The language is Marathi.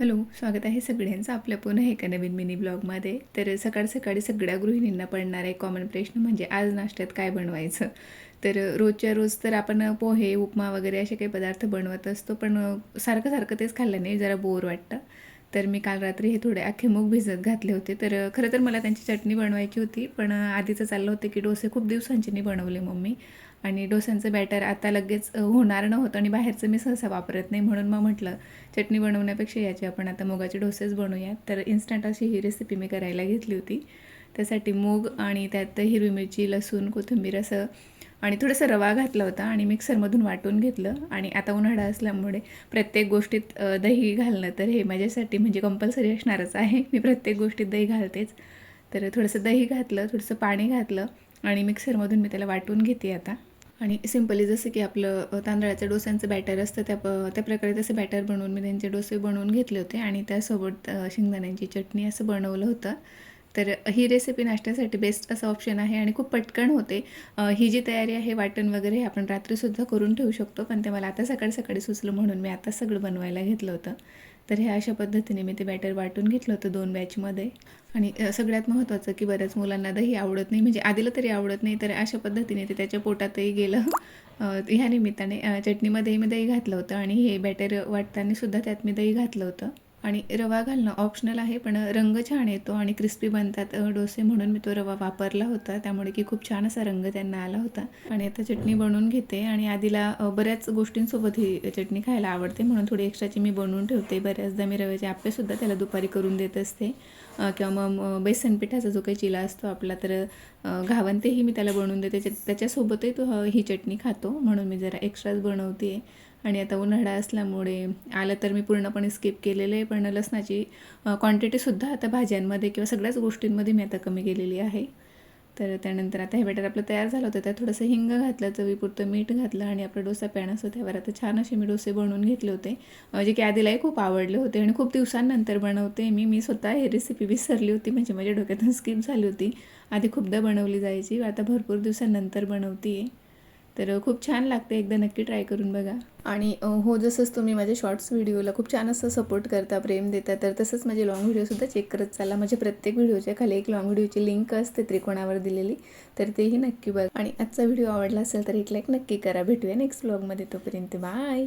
हॅलो, स्वागत आहे सगळ्यांचं आपल्या पुन्हा एका नवीन मिनी ब्लॉगमध्ये. तर सकाळ सकाळी सगळ्या गृहिणींना पडणारा एक कॉमन प्रश्न म्हणजे आज नाश्त्यात काय बनवायचं. तर रोजच्या रोज तर आपण पोहे, उपमा वगैरे असे काही पदार्थ बनवत असतो, पण सारखं सारखं तेच खाल्ल्याने जरा बोर वाटतं. तर मी काल रात्री हे थोडे अख्खे मूग भिजत घातले होते. तर खरं तर मला त्यांची चटणी बनवायची होती, पण आधीचं चाललं होतं की डोसे खूप दिवसांचे नाही बनवले मम्मी, आणि डोस्यांचं बॅटर आता लगेच होणार नव्हतं आणि बाहेरचं मी सहसा वापरत नाही, म्हणून मग म्हटलं चटणी बनवण्यापेक्षा याची आपण आता मुगाचे डोसेच बनवूयात. तर इन्स्टंट अशी ही रेसिपी मी करायला घेतली होती. त्यासाठी मूग आणि त्यात हिरवी मिरची, लसूण, कोथिंबीर असं आणि थोडंसं रवा घातला होता आणि मिक्सरमधून वाटून घेतलं. आणि आता उन्हाळा असल्यामुळे प्रत्येक गोष्टीत दही घालणं तर हे माझ्यासाठी म्हणजे कंपल्सरी असणारच आहे. मी प्रत्येक गोष्टीत दही घालतेच. तर थोडंसं दही घातलं, थोडंसं पाणी घातलं आणि मिक्सरमधून मी त्याला वाटून घेते आता. आणि सिम्पली जसं की आपलं तांदळाच्या डोस्यांचं बॅटर असतं त्या प्रकारे तसं बॅटर बनवून मी त्यांचे डोसे बनवून घेतले होते आणि त्यासोबत शेंगदाण्यांची चटणी असं बनवलं होतं. तर ही रेसिपी नाश्त्यासाठी बेस्ट असं ऑप्शन आहे आणि खूप पटकन होते. ही जी तयारी आहे वाटण वगैरे हे आपण रात्रीसुद्धा करून ठेवू शकतो, पण ते मला आता सकाळी सकाळी सुचलं म्हणून मी आता सगळं बनवायला घेतलं होतं. तर ह्या अशा पद्धतीने मी ते बॅटर वाटून घेतलं होतं 2 बॅचमध्ये. आणि सगळ्यात महत्त्वाचं की बऱ्याच मुलांना दही आवडत नाही, म्हणजे आधीला तरी आवडत नाही, तर अशा पद्धतीने ते त्याच्या पोटातही गेलं. ह्या निमित्ताने चटणीमध्येही मी दही घातलं होतं आणि हे बॅटर वाटतानासुद्धा त्यात मी दही घातलं होतं. आणि रवा घालणं ऑप्शनल आहे, पण रंग छान येतो आणि क्रिस्पी बनतात डोसे, म्हणून मी तो रवा वापरला होता. त्यामुळे की खूप छान असा रंग त्यांना आला होता. आणि आता चटणी बनवून घेते आणि आधीला बऱ्याच गोष्टींसोबत ही चटणी खायला आवडते, म्हणून थोडी एक्स्ट्राची मी बनवून ठेवते. बऱ्याचदा मी रव्याचे आप्पेसुद्धा त्याला दुपारी करून देत असते, किंवा मग बेसन पिठाचा जो काही चिला असतो आपला, तर घावन तेही मी त्याला बनवून देते. त्याच्यासोबतही तो ही चटणी खातो, म्हणून मी जरा एक्स्ट्राच बनवते. आणि आता उन्हाळा असल्यामुळे आलं तर मी पूर्णपणे स्किप केलेलं आहे, पण लसणाची क्वांटिटीसुद्धा आता भाज्यांमध्ये किंवा सगळ्याच गोष्टींमध्ये मी आता कमी केलेली आहे. तर त्यानंतर आता हे बॅटर आपलं तयार झालं होतं, त्यात थोडंसं हिंग घातलं, चवीपुरतं मीठ घातलं आणि आपला डोसा पॅन असतो त्यावर आता छान असे मी डोसे बनवून घेतले होते, जे की आधीलाही खूप आवडले होते आणि खूप दिवसांनंतर बनवते मी स्वतः ही रेसिपी विसरली होती, म्हणजे माझ्या डोक्यातून स्किप झाली होती. आधी खूपदा बनवली जायची, आता भरपूर दिवसांनंतर बनवते आहे. तर खूप छान लागते, एकदा नक्की ट्राय करून बघा. आणि हो, जसंच तुम्ही माझ्या शॉर्ट्स व्हिडिओला खूप छान असं सपोर्ट करता, प्रेम देता, तर तसंच माझे लाँग व्हिडिओसुद्धा चेक करत चाला. म्हणजे प्रत्येक व्हिडिओच्या खाली एक लाँग व्हिडिओची लिंक असते त्रिकोणावर दिलेली, तर तेही नक्की बघा. आणि आजचा व्हिडिओ आवडला असेल तर एक लाईक नक्की करा. भेटूया नेक्स्ट व्लॉगमध्ये, तोपर्यंत बाय.